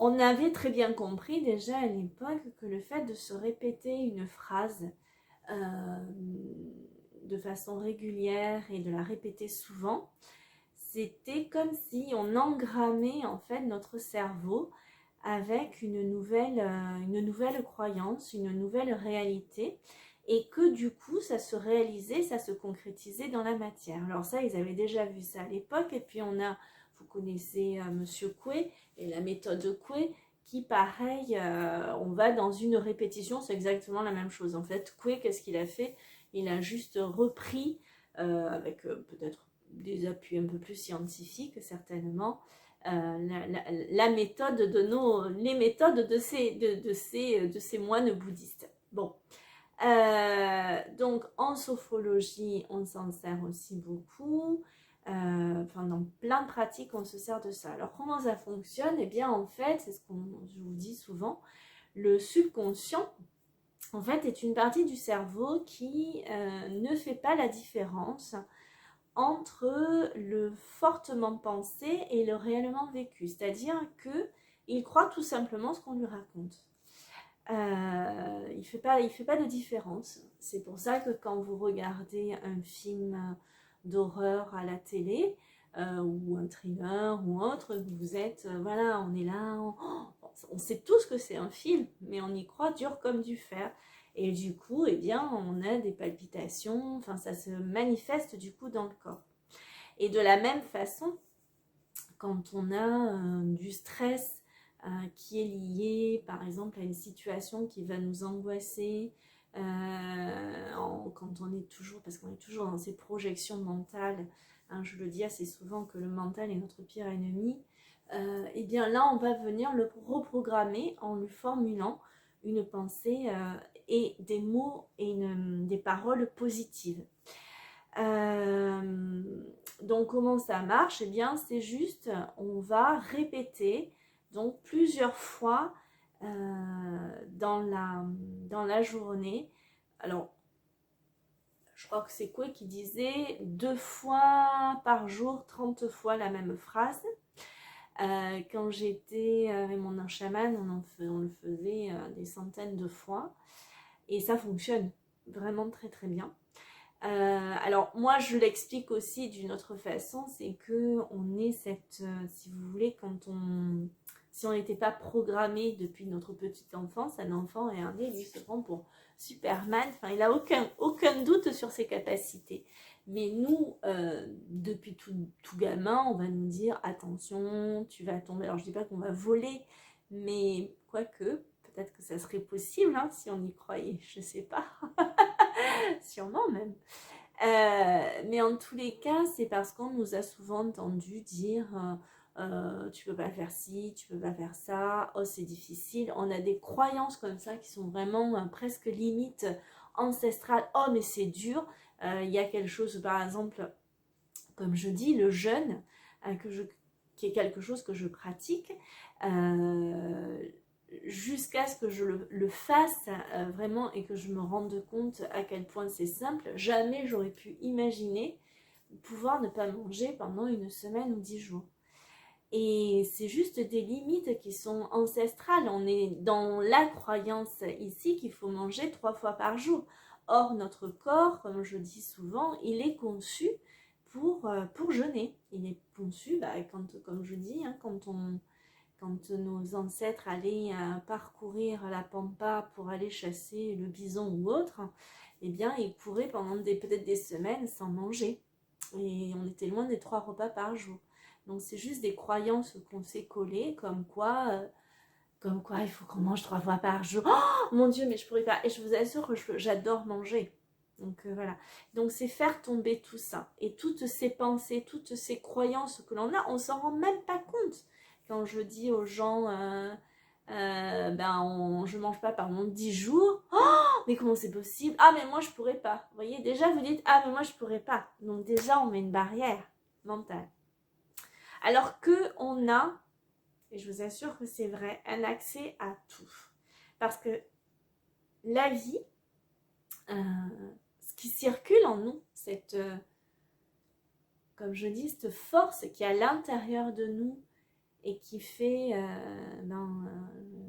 on avait très bien compris déjà à l'époque que le fait de se répéter une phrase de façon régulière et de la répéter souvent, c'était comme si on engrammait en fait notre cerveau avec une nouvelle croyance, une nouvelle réalité, et que du coup ça se réalisait, ça se concrétisait dans la matière. Alors ça, ils avaient déjà vu ça à l'époque, et puis vous connaissez Monsieur Coué et la méthode Coué, qui pareil, on va dans une répétition, c'est exactement la même chose. En fait, Coué, qu'est-ce qu'il a fait? Il a juste repris, avec peut-être des appuis un peu plus scientifiques certainement, la méthode les méthodes de ces moines bouddhistes. Bon, donc en sophrologie, on s'en sert aussi beaucoup. Dans plein de pratiques, on se sert de ça. Alors comment ça fonctionne? Eh bien en fait, c'est ce que je vous dis souvent, le subconscient, en fait, est une partie du cerveau qui ne fait pas la différence entre le fortement pensé et le réellement vécu. C'est-à-dire qu'il croit tout simplement ce qu'on lui raconte. Il ne fait pas de différence. C'est pour ça que quand vous regardez un film d'horreur à la télé, ou un thriller ou autre, vous êtes, voilà, on est là, on sait tous que c'est un film, mais on y croit dur comme du fer. Et du coup, eh bien, on a des palpitations, enfin, ça se manifeste du coup dans le corps. Et de la même façon, quand on a du stress qui est lié, par exemple, à une situation qui va nous angoisser, quand on est toujours, parce qu'on est toujours dans ces projections mentales, hein, je le dis assez souvent que le mental est notre pire ennemi, et bien là, on va venir le reprogrammer en lui formulant une pensée et des mots et des paroles positives. Donc comment ça marche? Eh bien c'est juste, on va répéter donc plusieurs fois dans la journée. Alors je crois que c'est quoi qui disait 2 fois par jour, 30 fois la même phrase. Quand j'étais avec mon chaman, on le faisait des centaines de fois, et ça fonctionne vraiment très très bien. Alors moi je l'explique aussi d'une autre façon, c'est que on est si vous voulez, si on n'était pas programmé depuis notre petite enfance, un enfant est né, lui se prend pour Superman, enfin il a aucun doute sur ses capacités. Mais nous, depuis tout gamin, on va nous dire attention, tu vas tomber. Alors je dis pas qu'on va voler, mais quoique, peut-être que ça serait possible hein, si on y croyait, je sais pas. Sûrement même. Mais en tous les cas, c'est parce qu'on nous a souvent entendu dire tu peux pas faire ci, tu peux pas faire ça, oh c'est difficile. On a des croyances comme ça qui sont vraiment presque limite ancestrales. Oh mais c'est dur. Il y a quelque chose, par exemple, comme je dis, le jeûne, qui est quelque chose que je pratique. Jusqu'à ce que je le fasse vraiment et que je me rende compte à quel point c'est simple, jamais j'aurais pu imaginer pouvoir ne pas manger pendant une semaine ou 10 jours. Et c'est juste des limites qui sont ancestrales. On est dans la croyance ici qu'il faut manger 3 fois par jour. Or, notre corps, comme je dis souvent, il est conçu pour jeûner. Il est conçu, comme je dis, hein, quand nos ancêtres allaient parcourir la pampa pour aller chasser le bison ou autre, eh bien, ils couraient pendant peut-être des semaines sans manger. Et on était loin des 3 repas par jour. Donc, c'est juste des croyances qu'on s'est collées, comme quoi il faut qu'on mange 3 fois par jour. Oh mon Dieu, mais je pourrais pas. Et je vous assure que j'adore manger. Donc, voilà. Donc, c'est faire tomber tout ça. Et toutes ces pensées, toutes ces croyances que l'on a, on s'en rend même pas compte. Quand je dis aux gens, je mange pas pendant 10 jours. Oh, mais comment c'est possible? Ah, mais moi, je pourrais pas. Vous voyez, déjà, vous dites, ah, mais moi, je pourrais pas. Donc, déjà, on met une barrière mentale. Alors qu'on a, et je vous assure que c'est vrai, un accès à tout. Parce que la vie, ce qui circule en nous, comme je dis, cette force qui est à l'intérieur de nous et qui fait,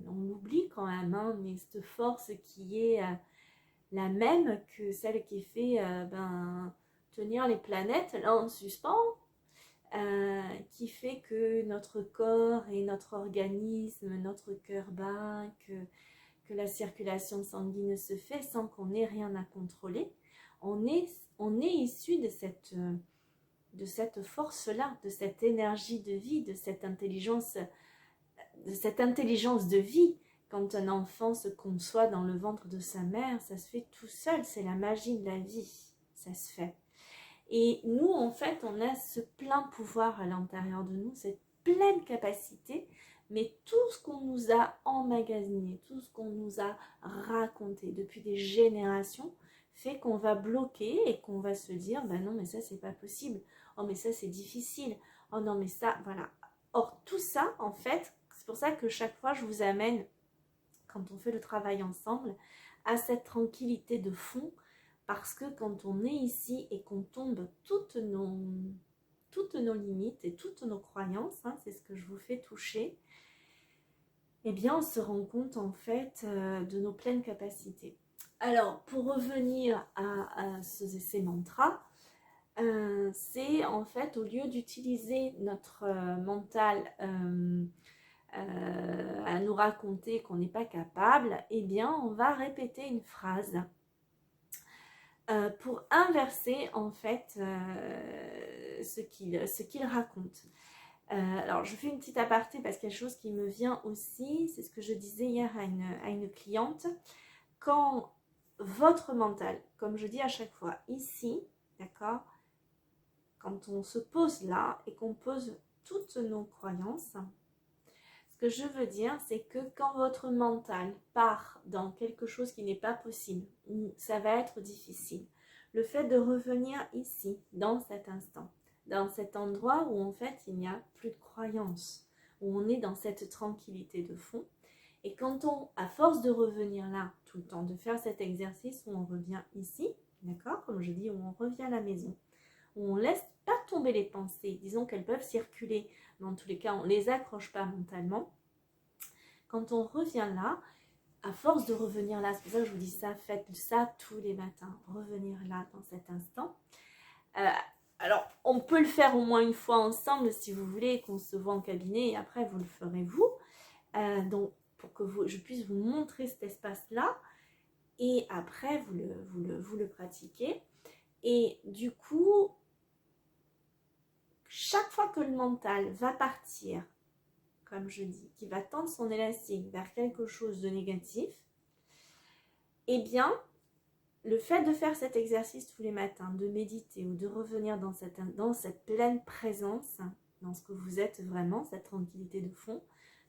on l'oublie quand même, hein, mais cette force qui est la même que celle qui fait tenir les planètes là en suspens, qui fait que notre corps et notre organisme, notre cœur bat, que la circulation sanguine se fait sans qu'on ait rien à contrôler. On est issu de cette force-là, de cette énergie de vie, de cette intelligence de vie. Quand un enfant se conçoit dans le ventre de sa mère, ça se fait tout seul, c'est la magie de la vie, ça se fait. Et nous, en fait, on a ce plein pouvoir à l'intérieur de nous, cette pleine capacité, mais tout ce qu'on nous a emmagasiné, tout ce qu'on nous a raconté depuis des générations, fait qu'on va bloquer et qu'on va se dire, ben non, mais ça, c'est pas possible. Oh, mais ça, c'est difficile. Oh non, mais ça, voilà. Or, tout ça, en fait, c'est pour ça que chaque fois, je vous amène, quand on fait le travail ensemble, à cette tranquillité de fond, parce que quand on est ici et qu'on tombe toutes nos limites et toutes nos croyances, hein, c'est ce que je vous fais toucher, eh bien on se rend compte en fait de nos pleines capacités. Alors pour revenir à ces mantras, c'est en fait au lieu d'utiliser notre mental à nous raconter qu'on n'est pas capable, eh bien on va répéter une phrase pour inverser en fait ce qu'il raconte. Alors je fais une petite aparté parce qu'il y a quelque chose qui me vient aussi, c'est ce que je disais hier à une cliente. Quand votre mental, comme je dis à chaque fois, ici, d'accord, quand on se pose là et qu'on pose toutes nos croyances, ce que je veux dire, c'est que quand votre mental part dans quelque chose qui n'est pas possible, où ça va être difficile, le fait de revenir ici, dans cet instant, dans cet endroit où en fait il n'y a plus de croyances, où on est dans cette tranquillité de fond, et quand à force de revenir là tout le temps, de faire cet exercice où on revient ici, d'accord, comme je dis, où on revient à la maison, où on laisse pas tomber les pensées, disons qu'elles peuvent circuler, dans tous les cas on ne les accroche pas mentalement. Quand on revient là, à force de revenir là, c'est pour ça que je vous dis ça, faites ça tous les matins, revenir là dans cet instant. Alors on peut le faire au moins une fois ensemble si vous voulez, qu'on se voit en cabinet et après vous le ferez vous, donc pour que je puisse vous montrer cet espace là et après vous le pratiquez. Et du coup, chaque fois que le mental va partir, comme je dis, qui va tendre son élastique vers quelque chose de négatif, eh bien, le fait de faire cet exercice tous les matins, de méditer ou de revenir dans cette pleine présence, dans ce que vous êtes vraiment, cette tranquillité de fond,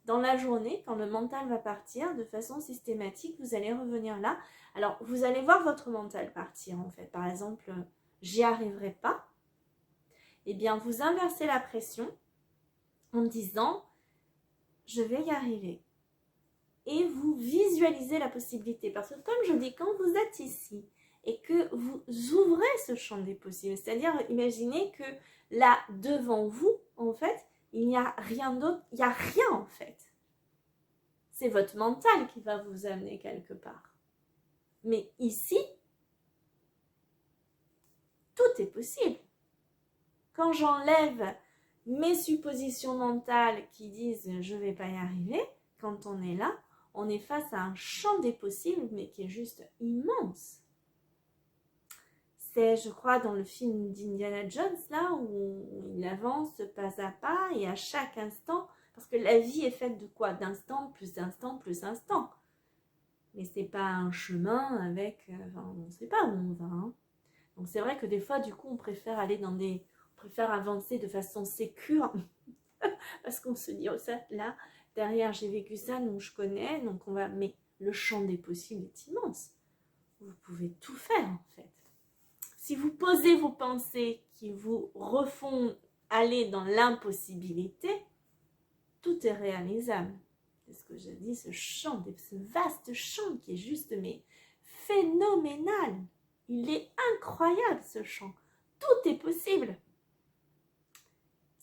dans la journée, quand le mental va partir, de façon systématique, vous allez revenir là. Alors, vous allez voir votre mental partir, en fait. Par exemple, j'y arriverai pas. Eh bien, vous inversez la pression en disant, je vais y arriver. Et vous visualisez la possibilité. Parce que comme je dis, quand vous êtes ici et que vous ouvrez ce champ des possibles, c'est-à-dire imaginez que là, devant vous, en fait, il n'y a rien d'autre, il n'y a rien en fait. C'est votre mental qui va vous amener quelque part. Mais ici, tout est possible. Quand j'enlève mes suppositions mentales qui disent « je ne vais pas y arriver », quand on est là, on est face à un champ des possibles, mais qui est juste immense. C'est, je crois, dans le film d'Indiana Jones, là, où il avance pas à pas, et à chaque instant, parce que la vie est faite de quoi? D'instant, plus d'instant, plus instant. Mais c'est pas un chemin avec... on ne sait pas où on va. Hein. Donc c'est vrai que des fois, du coup, on préfère aller on préfère avancer de façon sécure, parce qu'on se dit, oh ça, là... Derrière, j'ai vécu ça, donc je connais, donc on va... Mais le champ des possibles est immense. Vous pouvez tout faire, en fait. Si vous posez vos pensées qui vous refont aller dans l'impossibilité, tout est réalisable. C'est ce que je dis, ce vaste champ qui est juste, mais phénoménal. Il est incroyable, ce champ. Tout est possible.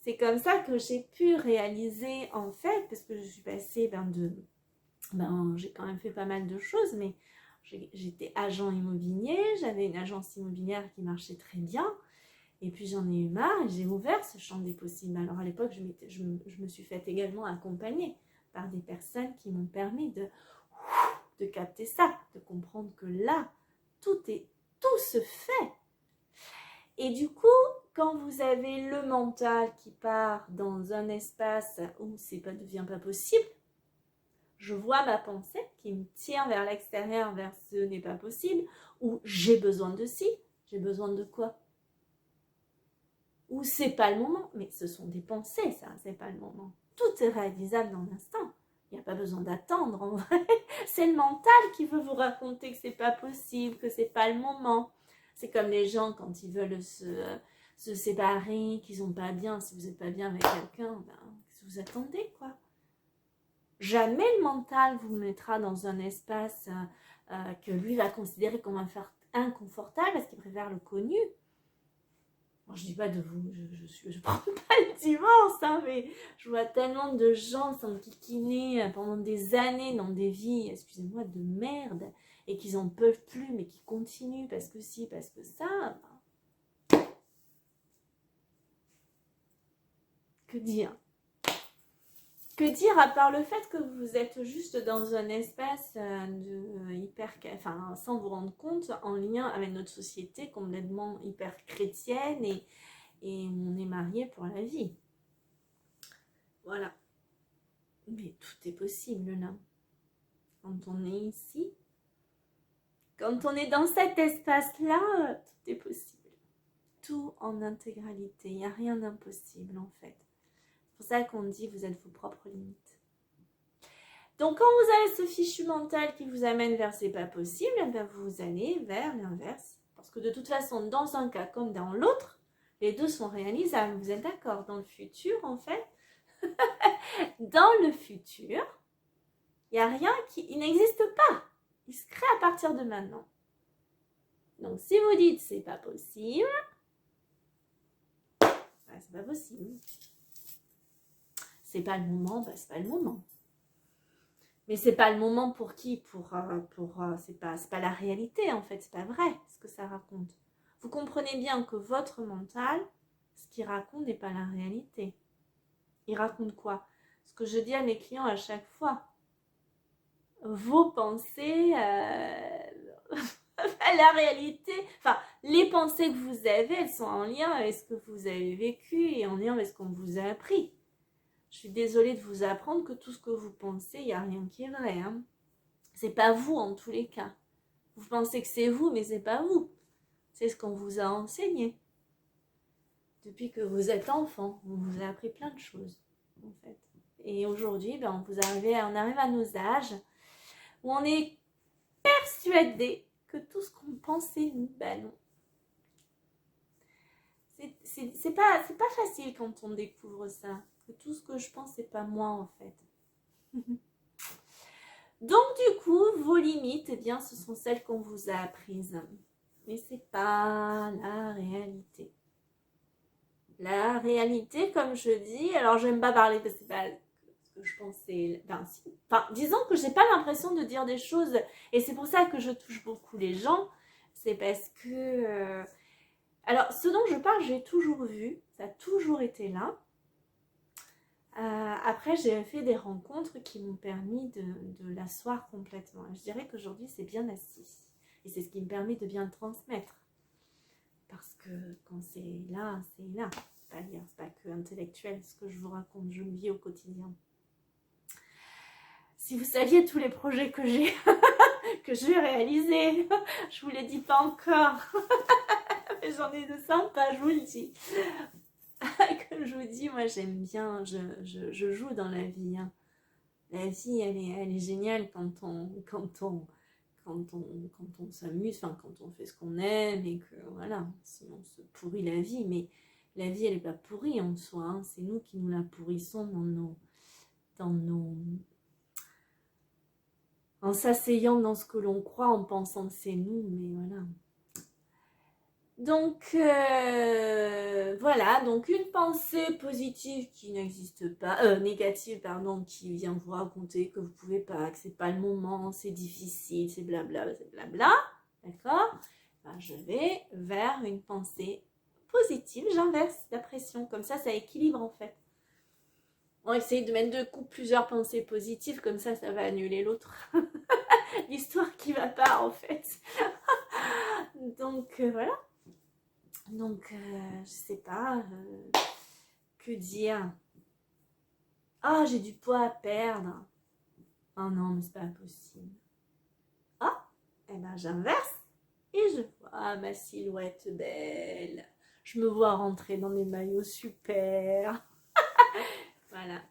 c'est comme ça que j'ai pu réaliser, en fait, parce que je suis passée j'ai quand même fait pas mal de choses, mais j'étais agent immobilier, j'avais une agence immobilière qui marchait très bien, et puis j'en ai eu marre et j'ai ouvert ce champ des possibles. Alors à l'époque, je me suis faite également accompagner par des personnes qui m'ont permis de capter ça, de comprendre que là, tout se fait. Et du coup, quand vous avez le mental qui part dans un espace où devient pas possible, je vois ma pensée qui me tire vers l'extérieur, vers ce n'est pas possible, ou j'ai besoin de ci, j'ai besoin de quoi? Ou c'est pas le moment, mais ce sont des pensées, ça, c'est pas le moment. Tout est réalisable dans l'instant. Il n'y a pas besoin d'attendre, en vrai. C'est le mental qui veut vous raconter que c'est pas possible, que c'est pas le moment. C'est comme les gens quand ils veulent se séparer, qu'ils sont pas bien. Si vous n'êtes pas bien avec quelqu'un, vous attendez, quoi. Jamais le mental vous mettra dans un espace que lui va considérer comme inconfortable parce qu'il préfère le connu. Bon, je dis pas de vous, je prends pas le divorce, hein, mais je vois tellement de gens s'enquiquiner pendant des années dans des vies, excusez-moi, de merde, et qu'ils en peuvent plus, mais qui continuent parce que si, parce que ça. Que dire? Que dire à part le fait que vous êtes juste dans un espace sans vous rendre compte, en lien avec notre société complètement hyper chrétienne et on est marié pour la vie. Voilà. Mais tout est possible là. Quand on est ici, quand on est dans cet espace-là, tout est possible. Tout en intégralité. Il n'y a rien d'impossible en fait. C'est pour ça qu'on dit vous êtes vos propres limites. Donc quand vous avez ce fichu mental qui vous amène vers c'est pas possible, vous allez vers l'inverse. Parce que de toute façon, dans un cas comme dans l'autre, les deux sont réalisables. Vous êtes d'accord? Dans le futur, en fait, dans le futur, il n'y a rien il n'existe pas. Il se crée à partir de maintenant. Donc si vous dites c'est pas possible, c'est pas possible. C'est pas le moment, c'est pas le moment. Mais c'est pas le moment pour qui? C'est pas la réalité en fait, c'est pas vrai ce que ça raconte. Vous comprenez bien que votre mental, ce qu'il raconte n'est pas la réalité. Il raconte quoi? Ce que je dis à mes clients à chaque fois. Vos pensées, la réalité, enfin, les pensées que vous avez, elles sont en lien avec ce que vous avez vécu et en lien avec ce qu'on vous a appris. Je suis désolée de vous apprendre que tout ce que vous pensez, il n'y a rien qui est vrai. Hein. C'est pas vous en tous les cas. Vous pensez que c'est vous, mais c'est pas vous. C'est ce qu'on vous a enseigné. Depuis que vous êtes enfant, on vous a appris plein de choses, en fait. Et aujourd'hui, on arrive à nos âges où on est persuadé que tout ce qu'on pensait, nous, non. C'est pas facile quand on découvre ça. Que tout ce que je pense, c'est pas moi, en fait. Donc, du coup, vos limites, eh bien, ce sont celles qu'on vous a apprises. Mais c'est pas la réalité. La réalité, comme je dis, alors j'aime pas parler parce que c'est pas ce que je pensais. Disons que j'ai pas l'impression de dire des choses, et c'est pour ça que je touche beaucoup les gens. C'est parce que. Alors, ce dont je parle, j'ai toujours vu, ça a toujours été là. Après, j'ai fait des rencontres qui m'ont permis de l'asseoir complètement. Je dirais qu'aujourd'hui, c'est bien assis. Et c'est ce qui me permet de bien le transmettre. Parce que quand c'est là, c'est là. C'est pas que intellectuel ce que je vous raconte, je le vis au quotidien. Si vous saviez tous les projets que j'ai que je vais réaliser, je vous les dis pas encore. Mais j'en ai de sympas, je vous le dis. Comme je vous dis, moi j'aime bien, je joue dans la vie. Hein. La vie, elle est géniale quand on s'amuse, quand on fait ce qu'on aime et que voilà, sinon on se pourrit la vie. Mais la vie, elle n'est pas pourrie en soi. Hein. C'est nous qui nous la pourrissons en s'asseyant dans ce que l'on croit, en pensant que c'est nous. Mais voilà. Donc, voilà, donc une pensée positive qui n'existe pas, négative, pardon, qui vient vous raconter que vous pouvez pas, que c'est pas le moment, c'est difficile, c'est blabla, d'accord? Ben, je vais vers une pensée positive, j'inverse la pression, comme ça équilibre en fait. On va essayer de mettre de coup plusieurs pensées positives, comme ça va annuler l'autre. L'histoire qui va pas en fait. Donc, voilà. Donc, je sais pas, que dire. Ah, j'ai du poids à perdre. Oh non, mais c'est pas possible. Ah, eh ben j'inverse et je vois ma silhouette belle. Je me vois rentrer dans des maillots super. Voilà.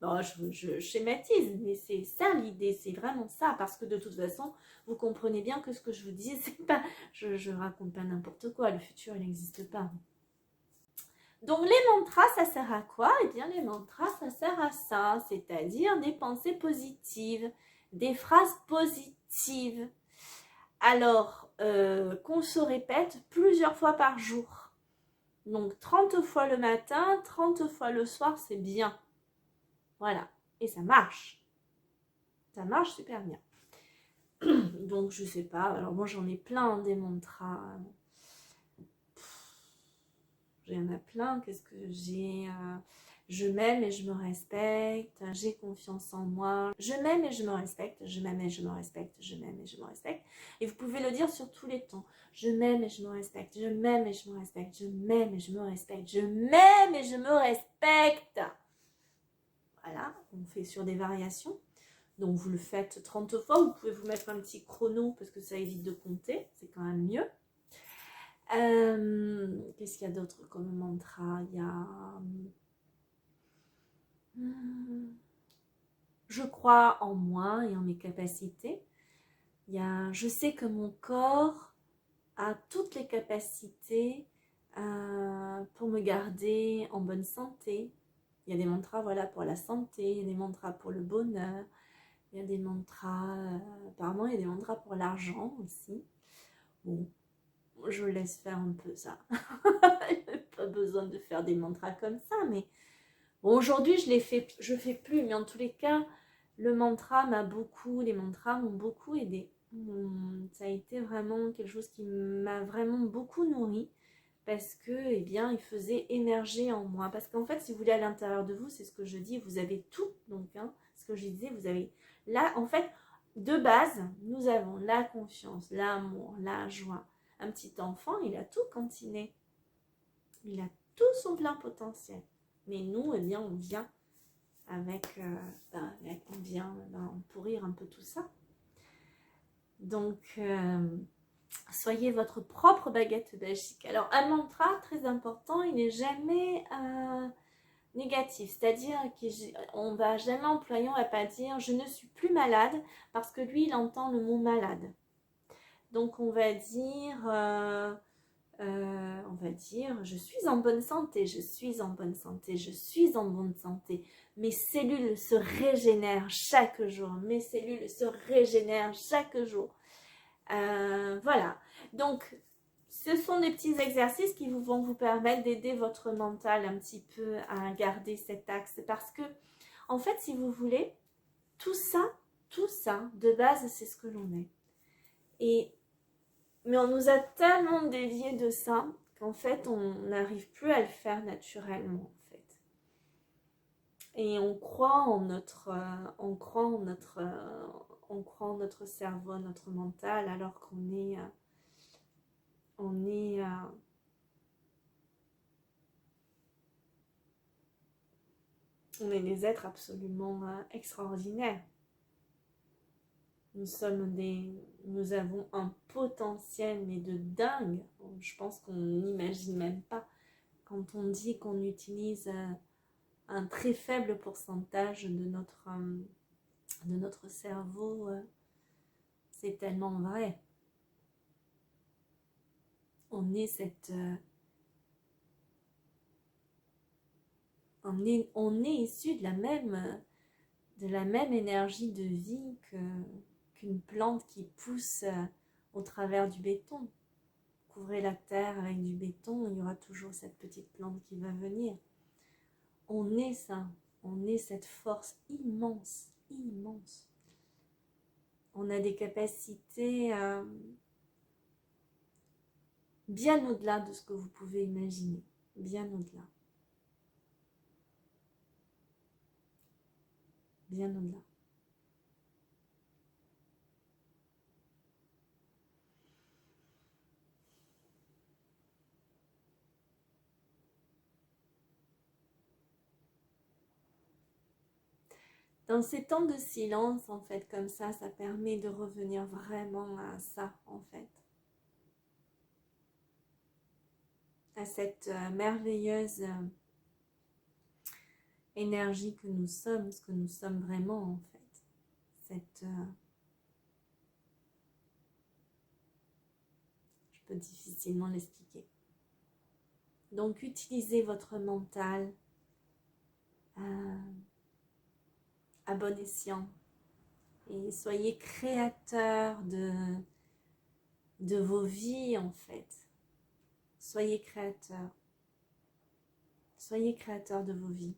Bon, je schématise, mais c'est ça l'idée, c'est vraiment ça, parce que de toute façon, vous comprenez bien que ce que je vous dis, c'est pas, je raconte pas n'importe quoi, le futur, il n'existe pas. Donc les mantras, ça sert à quoi? Eh bien les mantras, ça sert à ça, c'est-à-dire des pensées positives, des phrases positives. Alors, qu'on se répète plusieurs fois par jour. Donc 30 fois le matin, 30 fois le soir, c'est bien. Voilà, et ça marche. Ça marche super bien. Donc je sais pas, alors moi j'en ai plein des mantras. Il y en a plein, qu'est-ce que j'ai je m'aime et je me respecte, j'ai confiance en moi, je m'aime et je me respecte, je m'aime et je me respecte, je m'aime et je me respecte. Et vous pouvez le dire sur tous les tons. Je m'aime et je me respecte, je m'aime et je me respecte, je m'aime et je me respecte, je m'aime et je me respecte. Voilà, on fait sur des variations. Donc vous le faites 30 fois, vous pouvez vous mettre un petit chrono parce que ça évite de compter, c'est quand même mieux. Qu'est-ce qu'il y a d'autre comme mantra? Il y a je crois en moi et en mes capacités. Il y a je sais que mon corps a toutes les capacités pour me garder en bonne santé. Il y a des mantras voilà, pour la santé, il y a des mantras pour le bonheur, il y a des mantras, apparemment il y a des mantras pour l'argent aussi. Bon, je laisse faire un peu ça. Pas besoin de faire des mantras comme ça, mais bon, aujourd'hui je fais plus, mais en tous les cas, les mantras m'ont beaucoup aidé. Ça a été vraiment quelque chose qui m'a vraiment beaucoup nourri parce que, eh bien, il faisait émerger en moi. Parce qu'en fait, si vous voulez, à l'intérieur de vous, c'est ce que je dis, vous avez tout. Donc, hein, ce que je disais, vous avez là, en fait, de base, nous avons la confiance, l'amour, la joie. Un petit enfant, il a tout quand il naît. Il a tout son plein potentiel. Mais nous, eh bien, on vient on vient pourrir un peu tout ça. Donc, soyez votre propre baguette magique. Alors, un mantra très important, il n'est jamais négatif. C'est-à-dire qu'on va jamais employer, on va pas dire je ne suis plus malade parce que lui, il entend le mot malade. Donc, on va dire je suis en bonne santé, je suis en bonne santé, je suis en bonne santé. Mes cellules se régénèrent chaque jour, mes cellules se régénèrent chaque jour. Voilà, donc ce sont des petits exercices qui vont vous permettre d'aider votre mental un petit peu à garder cet axe. Parce que, en fait, si vous voulez, tout ça, de base, c'est ce que l'on est. Mais on nous a tellement déviés de ça qu'en fait, on n'arrive plus à le faire naturellement, en fait. Et on croit en notre cerveau, notre mental, alors qu'on est des êtres absolument extraordinaires. Nous avons un potentiel, mais de dingue. Je pense qu'on n'imagine même pas. Quand on dit qu'on utilise un très faible pourcentage de notre cerveau, c'est tellement vrai. On est issu de la même énergie de vie qu'une plante qui pousse au travers du béton. recouvrez la terre avec du béton, il y aura toujours cette petite plante qui va venir. On est ça, on est cette force immense, immense. On a des capacités bien au-delà de ce que vous pouvez imaginer, bien au-delà. Bien au-delà. Dans ces temps de silence, en fait, comme ça permet de revenir vraiment à ça, en fait. À cette merveilleuse énergie que nous sommes, ce que nous sommes vraiment, en fait. Cette... je peux difficilement l'expliquer. Donc, utilisez votre mental à bon escient et soyez créateur de vos vies, en fait. Soyez créateur. Soyez créateur de vos vies.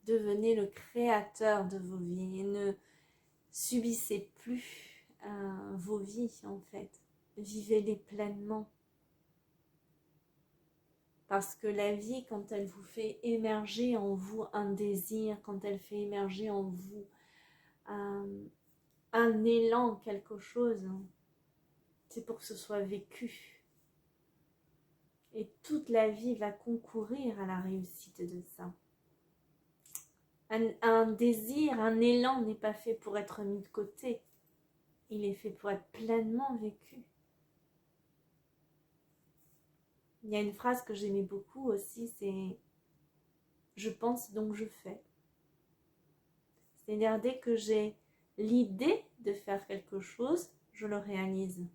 Devenez le créateur de vos vies et ne subissez plus vos vies, en fait. Vivez-les pleinement. Parce que la vie, quand elle vous fait émerger en vous un désir, quand elle fait émerger en vous un élan, quelque chose, c'est pour que ce soit vécu. Et toute la vie va concourir à la réussite de ça. Un désir, un élan n'est pas fait pour être mis de côté. Il est fait pour être pleinement vécu. Il y a une phrase que j'aimais beaucoup aussi, c'est « je pense donc je fais ». C'est-à-dire dès que j'ai l'idée de faire quelque chose, je le réalise.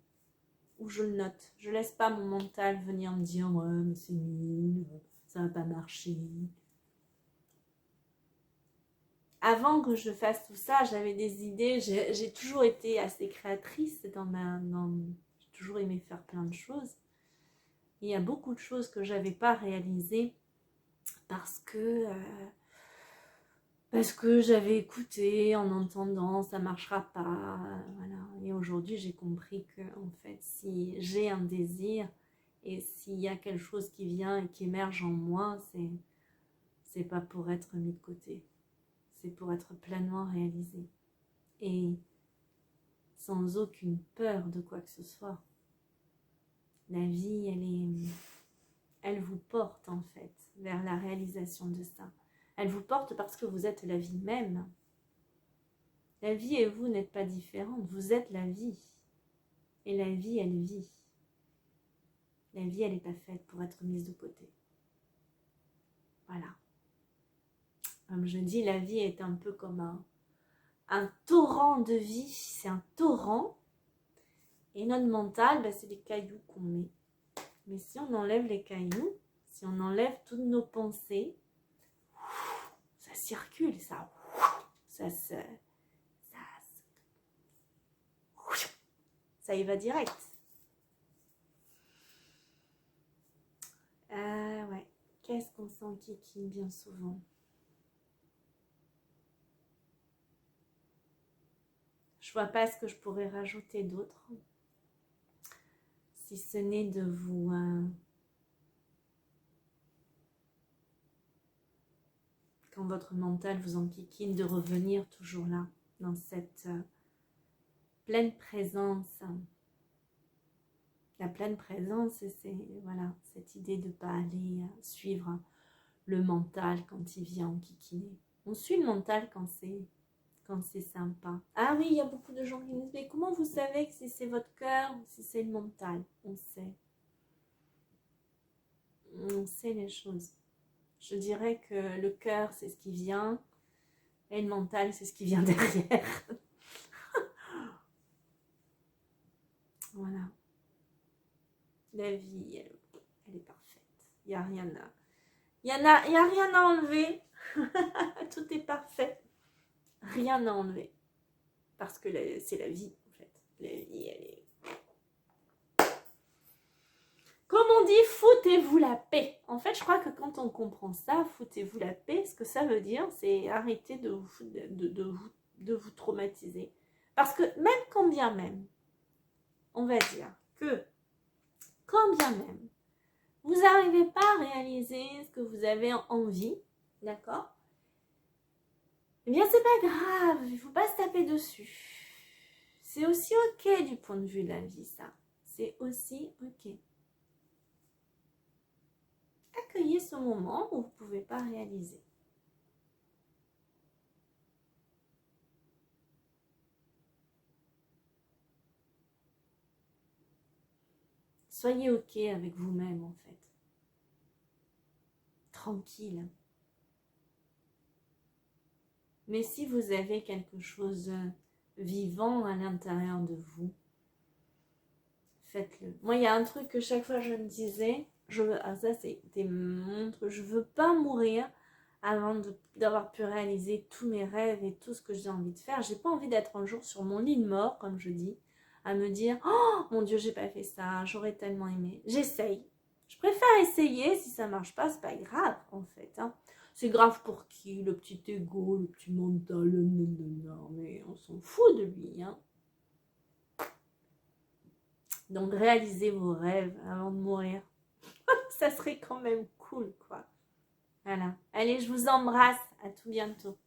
Ou je le note. Je ne laisse pas mon mental venir me dire « ouais, mais c'est nul, ça ne va pas marcher ». Avant que je fasse tout ça, j'avais des idées. J'ai toujours été assez créatrice. J'ai toujours aimé faire plein de choses. Il y a beaucoup de choses que je n'avais pas réalisées parce que j'avais écouté en entendant ça ne marchera pas. Voilà. Et aujourd'hui, j'ai compris que en fait, si j'ai un désir et s'il y a quelque chose qui vient et qui émerge en moi, c'est pas pour être mis de côté. C'est pour être pleinement réalisé. Et sans aucune peur de quoi que ce soit. La vie, elle vous porte en fait vers la réalisation de ça. Elle vous porte parce que vous êtes la vie même. La vie et vous n'êtes pas différentes. Vous êtes la vie. Et la vie, elle vit. La vie, elle n'est pas faite pour être mise de côté. Voilà. Comme je dis, la vie est un peu comme un torrent de vie. C'est un torrent. Et notre mental, c'est les cailloux qu'on met. Mais si on enlève les cailloux, si on enlève toutes nos pensées, ça circule, ça y va direct. Ouais. Qu'est-ce qu'on s'enquiquine bien souvent? Je vois pas ce que je pourrais rajouter d'autre. Si ce n'est de vous... quand votre mental vous enquiquine, de revenir toujours là, dans cette pleine présence. La pleine présence, c'est voilà, cette idée de ne pas aller suivre le mental quand il vient enquiquiner. On suit le mental quand c'est sympa. Ah oui, il y a beaucoup de gens qui nous disent, mais comment vous savez que si c'est votre cœur ou si c'est le mental? On sait. On sait les choses. Je dirais que le cœur, c'est ce qui vient, et le mental, c'est ce qui vient derrière. Voilà. La vie, elle est parfaite. Il n'y a rien à enlever. Tout est parfait. Rien à enlever. Parce que c'est la vie, en fait. La vie, elle est... Comme on dit, foutez-vous la paix. En fait, je crois que quand on comprend ça, foutez-vous la paix, ce que ça veut dire, c'est arrêter de vous traumatiser. Parce que même quand bien même, on va dire que quand bien même, vous n'arrivez pas à réaliser ce que vous avez envie, d'accord? Eh bien, c'est pas grave, il ne faut pas se taper dessus. C'est aussi ok du point de vue de la vie, ça. C'est aussi ok. Accueillez ce moment où vous ne pouvez pas réaliser. Soyez ok avec vous-même, en fait. Tranquille. Mais si vous avez quelque chose vivant à l'intérieur de vous, faites-le. Moi, il y a un truc que chaque fois je me disais, ça c'est mon truc, je veux pas mourir avant d'avoir pu réaliser tous mes rêves et tout ce que j'ai envie de faire. J'ai pas envie d'être un jour sur mon lit de mort, comme je dis, à me dire, oh mon Dieu, j'ai pas fait ça, j'aurais tellement aimé. J'essaye. Je préfère essayer, si ça marche pas, c'est pas grave en fait. Hein. C'est grave pour qui? Le petit ego, le petit mental, non, mais on s'en fout de lui. Hein. Donc réalisez vos rêves avant de mourir. Ça serait quand même cool, quoi. Voilà. Allez, je vous embrasse. À tout bientôt.